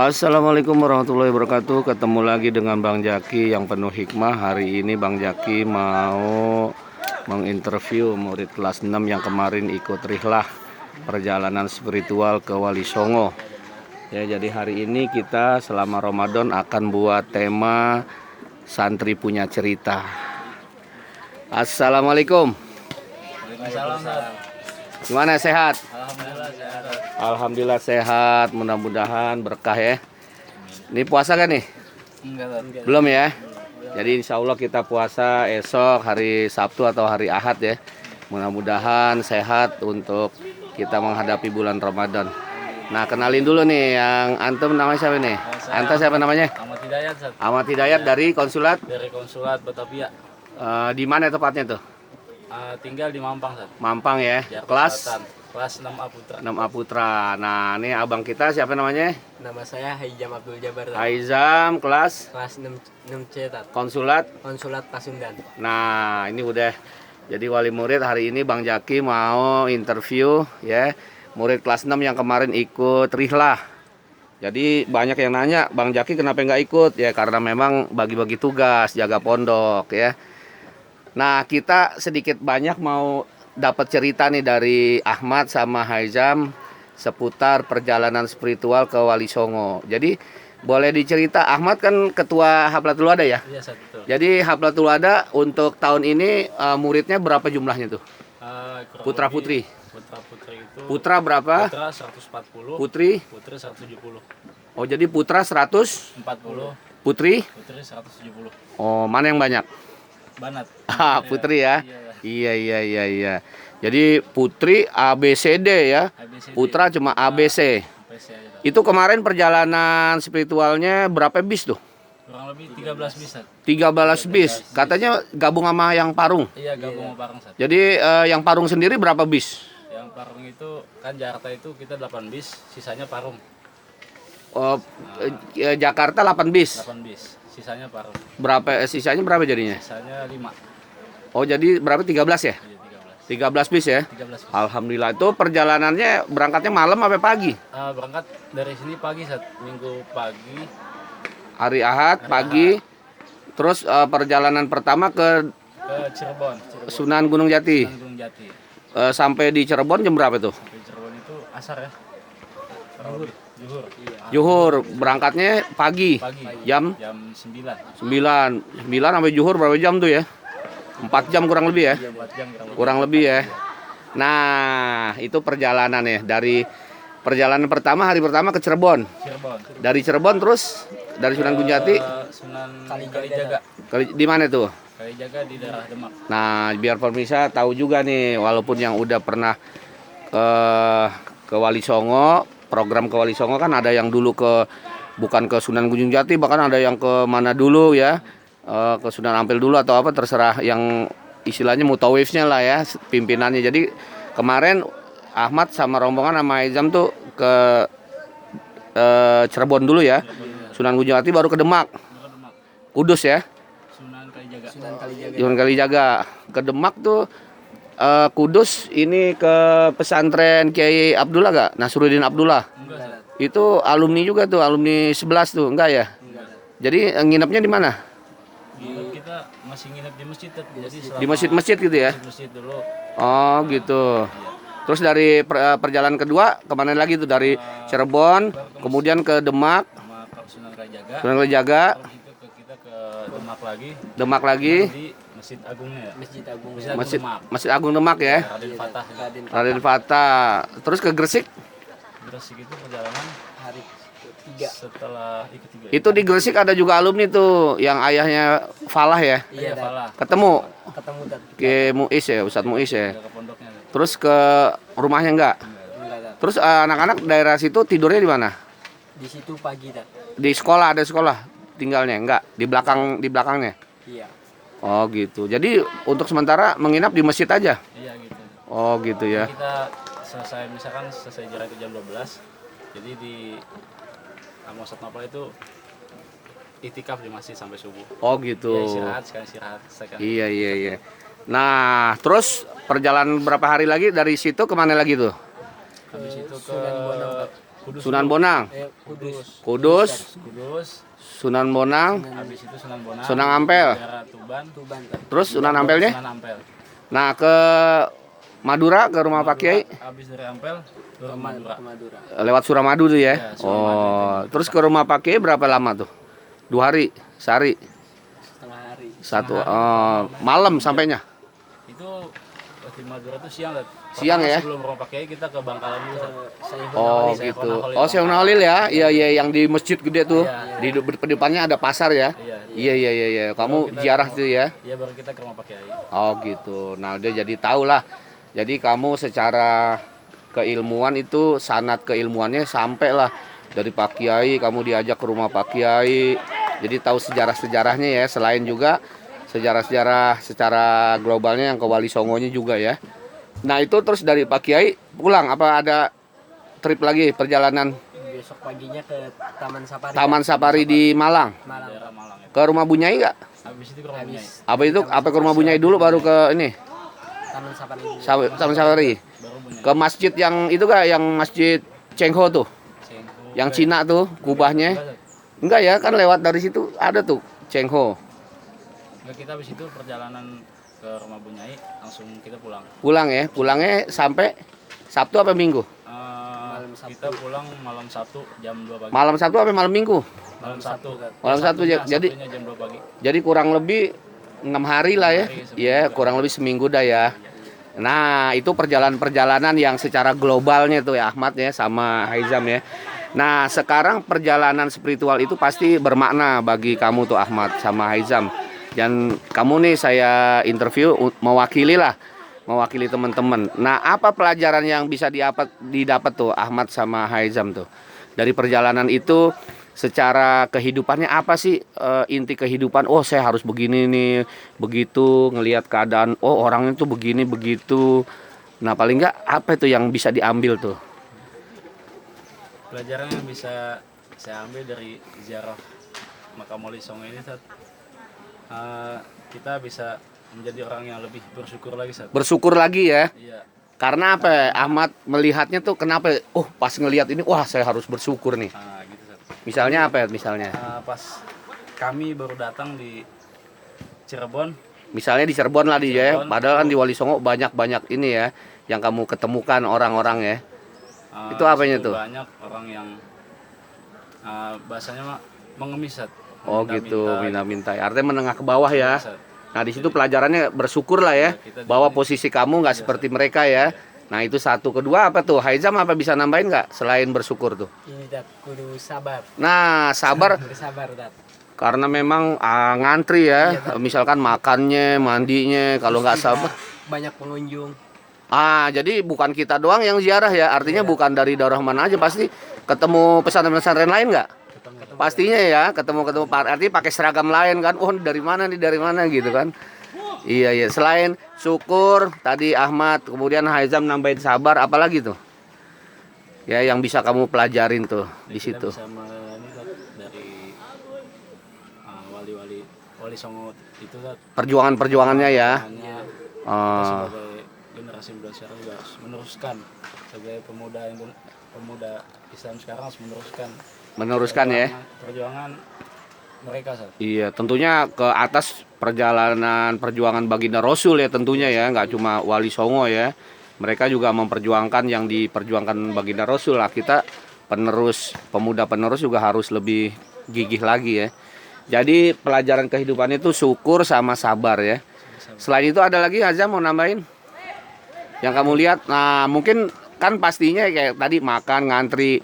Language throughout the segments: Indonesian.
Assalamualaikum warahmatullahi wabarakatuh. Ketemu lagi dengan Bang Jaki yang penuh hikmah. Hari ini Bang Jaki mau menginterview murid kelas 6 yang kemarin ikut rihlah perjalanan spiritual ke Wali Songo. Ya, jadi hari ini kita selama Ramadan akan buat tema santri punya cerita. Assalamualaikum. Gimana, sehat? Alhamdulillah sehat. Alhamdulillah sehat, mudah-mudahan berkah ya. Ini puasa kan nih? Enggak. Belum ya? Jadi insya Allah kita puasa esok hari Sabtu atau hari Ahad ya. Mudah-mudahan sehat untuk kita menghadapi bulan Ramadan. Nah, kenalin dulu nih yang antum namanya siapa nih? Anta siapa namanya? Ahmad Hidayat, Sat. Ahmad Hidayat dari konsulat. Dari Konsulat Batavia. Di mana tepatnya tuh? Tinggal di Mampang, Sat. Mampang ya. Jakarta Kelas Selatan. Kelas 6A Putra. 6A Putra. Nah, ini abang kita siapa namanya? Nama saya Haijam Abdul Jabar, Aizam, kelas kelas 6C, konsulat. Konsulat Pasundan. Nah, ini udah jadi wali murid. Hari ini Bang Jaki mau interview ya murid kelas 6 yang kemarin ikut rihlah. Jadi banyak yang nanya, Bang Jaki kenapa nggak ikut? Ya karena memang bagi-bagi tugas, jaga pondok ya. Nah, kita sedikit banyak mau dapat cerita nih dari Ahmad sama Haizam seputar perjalanan spiritual ke Wali Songo. Jadi boleh dicerita, Ahmad kan ketua Haplatul Wada ya? Iya, Sat, betul. Jadi Haplatul Wada untuk tahun ini muridnya berapa jumlahnya tuh? Kurang Putra lebih putri. Putra-putri itu Putra berapa? Putra 140, Putri? Putri 170. Oh, jadi putra 100, 40, putri? Putri 170. Oh, mana yang banyak? Banat. Ah, putri ya. Iya. Iya. Jadi putri ABCD ya. ABCD. Putra cuma ABC. PC aja, Sat. Itu kemarin perjalanan spiritualnya berapa bis tuh? Kurang lebih 13 bis, Sat. 13 bis. Katanya gabung sama yang Parung. Iya, gabung sama Parung, Sat. Jadi yang Parung sendiri berapa bis? Yang Parung itu kan Jakarta itu kita 8 bis, sisanya Parung. Oh, Jakarta 8 bis. 8 bis, sisanya Parung. Berapa sisanya berapa jadinya? Sisanya 5. Oh, jadi berapa 13 ya? Iya, 13 bis ya. 13 bis. Alhamdulillah. Itu perjalanannya berangkatnya malam apa pagi? Berangkat dari sini pagi, saat Minggu pagi. Hari Ahad pagi. Terus perjalanan pertama ke Ke Cirebon. Sunan Gunung Jati. Sunan Gunung Jati. Sampai di Cirebon jam berapa tuh? Sampai Cirebon itu asar ya. Zuhur. Zuhur. Berangkatnya pagi. Pagi. Jam Jam 9. 9 sampai Zuhur berapa jam tuh ya? 4 jam kurang lebih ya? 4 jam Kurang lebih ya. Nah, itu perjalanan ya. Dari perjalanan pertama, hari pertama ke Cirebon. Cirebon. Dari Cirebon terus dari Sunan Gunung Jati Sunan Kalijaga. di mana tuh? Kalijaga di daerah Demak. Nah, biar pemirsa tahu juga nih, walaupun yang udah pernah ke Wali Songo, program ke Wali Songo kan ada yang dulu bukan ke Sunan Gunung Jati, bahkan ada yang ke mana dulu ya, ke Sunan Ampel dulu atau apa, terserah yang istilahnya mutawifnya lah ya, pimpinannya. Jadi kemarin Ahmad sama rombongan sama Aizam tuh ke Cirebon dulu ya, Sunan Gunung Jati baru ke Demak, Demak. Kudus ya. Sunan Kalijaga. Sunan Kalijaga ke Demak tuh Kudus ini ke pesantren Kiai Abdullah gak? Nasruddin Abdullah. Enggak, Sat. Itu alumni juga tuh, alumni 11 tuh, enggak ya? Enggak, Sat. Jadi nginepnya di mana? Kita masih nginep di masjid, Sat. Jadi Di masjid-masjid gitu ya? Masjid dulu. Oh gitu. Terus dari perjalanan kedua kemana lagi tuh? Dari Cirebon, kemudian ke Demak, Sama ke Sunan Kalijaga. Sunan Kalijaga, Terus itu kita ke Demak lagi. Demak lagi, Di Masjid Agungnya ya. Masjid Agung. Masjid Agung Demak ya, Raden Fatah. Raden Fatah. Terus ke Gresik. Terus itu perjalanan Hari ketiga. setelah ketiga. Itu di Gresik ada juga alumni tuh, yang ayahnya Falah ya. Iya, Falah. Ketemu Ketemu dan ke Muiz ya, Ustadz Muiz ya. Ke pondoknya. Sat. Terus ke rumahnya enggak? enggak, Sat. Terus anak-anak daerah situ tidurnya di mana? Di situ pagi, dan Di sekolah, ada sekolah tinggalnya enggak? Di belakangnya. iya. Oh gitu. Jadi untuk sementara menginap di masjid aja. Iya gitu. Oh gitu ya. Kita selesai jarak itu jam 12. Jadi di Amosat Nopal itu itikaf di masjid sampai subuh. Oh Ya, gitu. istirahat, sekali istirahat. Iya. Nah, terus perjalanan berapa hari lagi dari situ kemana lagi tuh? Habis itu ke Sunan Bonang, Sat. Kudus Sunan dulu. Bonang, Kudus. Kudus, Kudus, Sunan Bonang, habis itu Sunan Bonang, Sunan Ampel. daerah Tuban, Tuban Tat. terus Sunan Ampelnya. Sunan Ampel. Nah, ke Madura, ke rumah Pak Kiai Habis dari Ampel ke Madura. Ke Madura. lewat Suramadu tuh ya. Ya, Suramadu Oh, terus ke rumah Pak Kiai berapa lama tuh? 2 hari, sehari, Setengah hari. satu malam sampainya. Itu di Madura tuh siang. Tat. Siang Pertama ya? Sebelum Romo Pak Kiai kita ke Bangkalan dulu. Tat. Saiful Oh Nawali. gitu. Holil. Oh Syekh Nalil ya. Iya iya yang di masjid gede tuh. Iya, Di depannya ada pasar ya. Iya, Iya iya iya. Kamu Kita ziarah ke- tuh ya. Iya baru kita ke rumah Pak Kiai. Oh gitu. Nah dia jadi tahu lah. Jadi kamu secara keilmuan itu sanad keilmuannya sampai lah dari Pak Kiai. Kamu diajak ke rumah Pak Kiai. Jadi tahu sejarah-sejarahnya ya. Selain juga sejarah-sejarah secara globalnya yang ke Wali Songonya juga ya. Nah itu terus dari Pak Kiai pulang apa ada trip lagi perjalanan Besok paginya ke Taman Safari. Taman Safari di Malang Malang. Daerah Malang ya. ke rumah Bunyai nggak? Habis itu ke rumah Bunyai. Apa itu? Apa ke rumah Bunyai dulu baru ke ini Taman Safari. Taman Safari? Baru Bunyai. Ke masjid yang itu gak? Yang masjid Chengho tuh, Cengho. yang Cina tuh kubahnya? Enggak ya, kan lewat dari situ ada tuh Chengho. Enggak, kita habis itu perjalanan ke rumah Bunyai langsung kita pulang. Pulang ya, pulangnya sampai Sabtu apa Minggu? Kita pulang malam Sabtu jam 2 pagi. Malam Sabtu apa malam Minggu? Malam Sabtu. Malam Sabtu, jadi- Sabtunya jam 2 pagi. Jadi kurang lebih 6 hari lah ya. 6 hari, Ya, kurang lebih seminggu dah ya. Nah, itu perjalanan-perjalanan yang secara globalnya tuh ya Ahmad ya sama Haizam ya. Nah, sekarang perjalanan spiritual itu pasti bermakna bagi kamu tuh Ahmad sama Haizam. Dan kamu nih saya interview mewakili teman-teman. Nah, apa pelajaran yang bisa didapat tuh Ahmad sama Haizam tuh dari perjalanan itu? Secara kehidupannya apa sih inti kehidupan? Oh saya harus begini nih, begitu ngelihat keadaan. Oh orangnya tuh begini begitu. Nah paling nggak apa itu yang bisa diambil tuh? Pelajaran yang bisa saya ambil dari ziarah makam Wali Songo ini Sat, kita bisa menjadi orang yang lebih bersyukur lagi Sat. Bersyukur lagi ya. Iya. Karena apa? Ahmad melihatnya tuh kenapa? Oh pas ngelihat ini, wah saya harus bersyukur nih. Gitu Sat. Misalnya apa ya? Misalnya? Pas kami baru datang di Cirebon. Misalnya di Cirebon lah di ya. Cirebon. Padahal kan di Wali Songo banyak ini ya yang kamu ketemukan orang-orang ya. Itu apanya situ tuh? Banyak orang yang bahasanya mah mengemis Sat. Oh gitu, minta-minta. Artinya menengah ke bawah ya. Sat. Nah di situ pelajarannya bersyukur lah ya, Kita di bahwa sini. posisi kamu nggak seperti mereka ya. Nah itu satu. Kedua apa tuh? Haizam apa bisa nambahin nggak selain bersyukur tuh? Ini Tat, kudu sabar. Nah sabar Bersabar Tat. karena memang ngantri ya. Misalkan makannya, mandinya, kalau nggak sabar. Banyak pengunjung. Jadi bukan kita doang yang ziarah ya. Artinya bukan dari daerah mana aja, pasti ketemu pesantren-pesantren lain nggak? Pastinya ya, ketemu artinya pakai seragam lain kan. Oh, dari mana gitu kan. Iya iya, selain syukur tadi Ahmad, kemudian Haizam nambahin sabar, apalagi tuh? Ya yang bisa kamu pelajarin tuh di Kita situ. bisa melihat dari wali Songo itu Sat, Perjuangan-perjuangannya ya. hanya kita Oh, sebagai generasi muda sekarang juga harus meneruskan sebagai pemuda Islam sekarang harus meneruskan ya. perjuangan mereka Sat. Iya, tentunya ke atas perjuangan baginda Rasul ya tentunya ya, nggak cuma Wali Songo ya. Mereka juga memperjuangkan yang diperjuangkan baginda Rasul lah. Kita pemuda penerus juga harus lebih gigih lagi ya. Jadi pelajaran kehidupan itu syukur sama sabar ya. Selain itu ada lagi Hazam mau nambahin? Yang kamu lihat, nah mungkin kan pastinya kayak tadi makan, ngantri,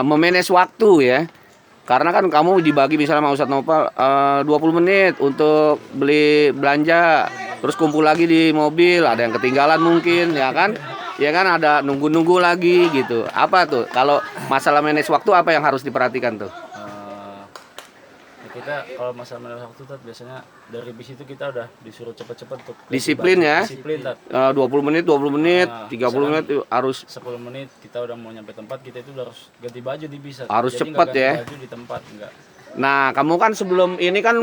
memanage waktu ya. Karena kan kamu dibagi misalnya sama Ustadz Nopal 20 menit untuk beli belanja, terus kumpul lagi di mobil, ada yang ketinggalan mungkin ya kan? Ya kan ada nunggu-nunggu lagi gitu. Apa tuh? Kalau masalah manage waktu apa yang harus diperhatikan tuh? Kita kalau masalah menilai waktu Tat, biasanya dari bis itu kita udah disuruh cepet-cepet untuk Disiplin ya. Disiplin Tat. 20 menit, 20 menit, Nah, 30 menit itu harus 10 menit kita udah mau nyampe tempat, kita itu udah harus ganti baju di bis Tat. Harus Jadi cepet nggak ganti ya. baju di tempat enggak. Nah, kamu kan sebelum ini kan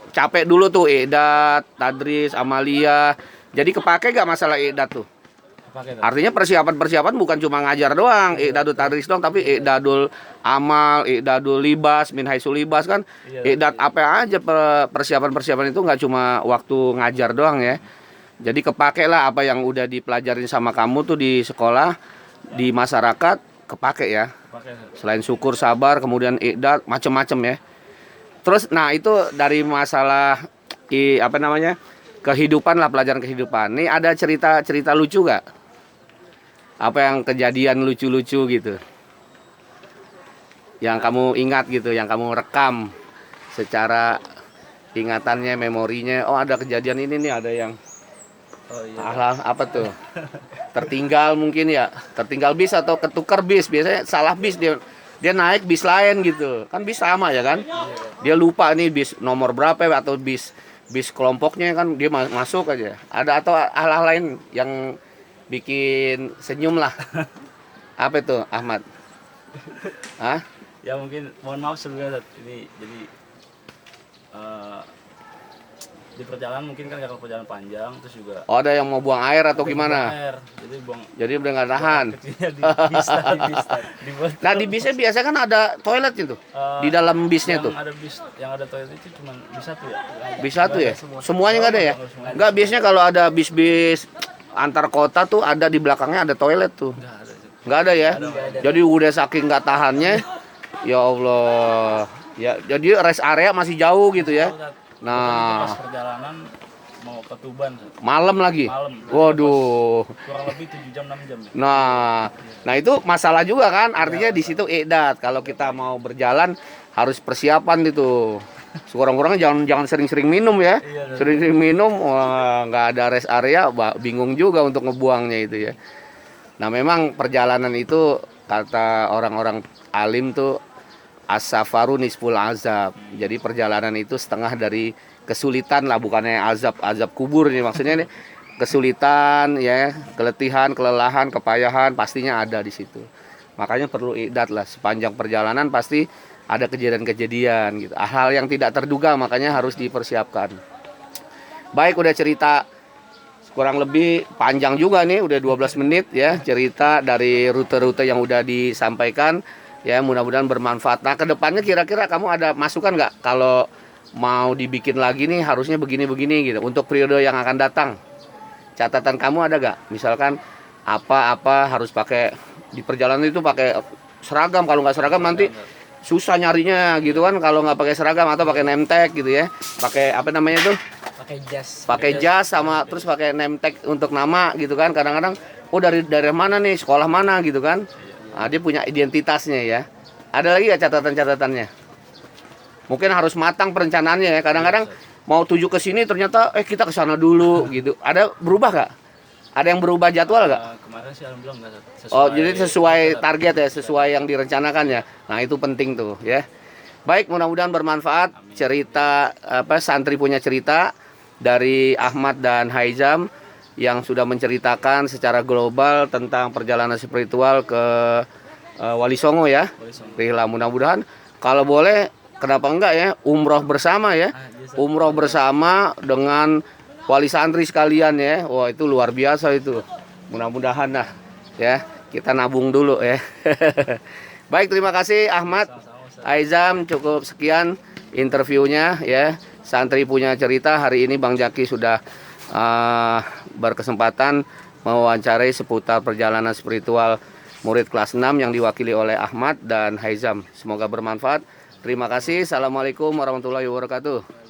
capek dulu tuh Edat, Tadris, Amalia. Jadi kepake gak masalah Edat tuh? Pakai, Tat. Artinya persiapan bukan cuma ngajar doang, i'dadul tadris doang, tapi i'dadul amal, i'dadul libas, min haisul libas kan. Iya, I'dad apa aja persiapan itu nggak cuma waktu ngajar doang ya. Jadi kepake lah apa yang udah dipelajarin sama kamu tuh di sekolah, di masyarakat, kepake ya. Pakai, Tat. Selain syukur, sabar, kemudian i'dad, macem-macem ya. Terus nah itu dari masalah apa namanya? Kehidupan lah, pelajaran kehidupan. Nih ada cerita lucu gak? Apa yang kejadian lucu-lucu gitu? Yang kamu ingat gitu, yang kamu rekam secara ingatannya, memorinya. Oh ada kejadian ini nih, ada yang Oh iya. apa tuh? Tertinggal mungkin ya, tertinggal bis atau ketukar bis. Biasanya salah bis, dia naik bis lain gitu. Kan bis sama ya kan? Dia lupa nih bis nomor berapa atau bis kelompoknya kan, dia masuk aja. Ada atau hal-hal lain yang bikin senyum lah. Apa itu Ahmad? Hah? Ya mungkin mohon maaf sebelumnya, Tat. Ini jadi di perjalanan mungkin kan kalau perjalanan panjang terus juga Oh ada yang mau buang air atau gimana? air. Jadi buang Jadi udah nggak tahan. kecilnya di bis, Tat. Di botol. Nah di bisnya biasa kan ada toilet itu. Di dalam bisnya tuh. Yang ada bis, yang ada toilet itu cuma bis satu ya. Bis satu ya? Semuanya nggak ada ya? Nggak, biasanya kalau ada bis-bis antar kota tuh ada di belakangnya ada toilet tuh. Enggak ada. Tat. Nggak ada ya? Jadi udah saking nggak tahannya, ya Allah. Ya, jadi rest area masih jauh gitu ya. Tahu, Tat. Nah, Pas perjalanan mau ke Tuban, Tat. malam lagi. Malam. Waduh. Kurang lebih 7 jam 6 jam. Ya. Nah itu masalah juga kan. Artinya di situ i'dad. Kalau kita mau berjalan harus persiapan itu. Sekurang-kurangnya jangan sering-sering minum ya. Iya, Sering-sering minum, wah, nggak ada rest area, bingung juga untuk ngebuangnya itu ya. Nah memang perjalanan itu kata orang-orang alim tuh as-safaru nisful azab. Jadi perjalanan itu setengah dari kesulitan lah, bukannya azab kubur nih maksudnya nih. Kesulitan ya, keletihan, kelelahan, kepayahan pastinya ada di situ. Makanya perlu i'dad lah, sepanjang perjalanan pasti ada kejadian-kejadian gitu. Hal yang tidak terduga makanya harus dipersiapkan. Baik, udah cerita kurang lebih panjang juga nih, udah 12 menit ya cerita dari rute-rute yang udah disampaikan. Ya mudah-mudahan bermanfaat. Nah kedepannya kira-kira kamu ada masukan nggak kalau mau dibikin lagi nih harusnya begini-begini gitu untuk periode yang akan datang? Catatan kamu ada nggak? Misalkan apa-apa harus pakai di perjalanan itu pakai seragam, kalau nggak seragam nanti susah nyarinya gitu kan kalau nggak pakai seragam, atau pakai name tag gitu ya, pakai apa namanya tuh, pakai jas sama terus pakai name tag untuk nama gitu kan. Kadang-kadang oh dari mana nih, sekolah mana gitu kan. Nah, dia punya identitasnya ya. Ada lagi ya catatan-catatannya? Mungkin harus matang perencanaannya ya. Kadang-kadang mau tuju ke sini ternyata kita ke sana dulu gitu. Ada berubah nggak? Ada yang berubah jadwal nggak? Kemarin sih alhamdulillah enggak, Tat. Oh, jadi sesuai target ya, sesuai yang direncanakan ya. Nah, itu penting tuh ya. Baik, mudah-mudahan bermanfaat. Cerita santri punya cerita dari Ahmad dan Haizam yang sudah menceritakan secara global tentang perjalanan spiritual ke Wali Songo ya. Rihla, mudah-mudahan kalau boleh kenapa enggak ya umroh bersama ya. Umroh bersama dengan wali santri sekalian ya. Wah, itu luar biasa itu. Mudah-mudahan lah ya. Kita nabung dulu ya. Baik, terima kasih Ahmad. Haizam, cukup sekian interviewnya ya. Santri punya cerita hari ini Bang Jaki sudah berkesempatan mewawancarai seputar perjalanan spiritual murid kelas 6 yang diwakili oleh Ahmad dan Haizam. Semoga bermanfaat. Terima kasih. Assalamualaikum warahmatullahi wabarakatuh.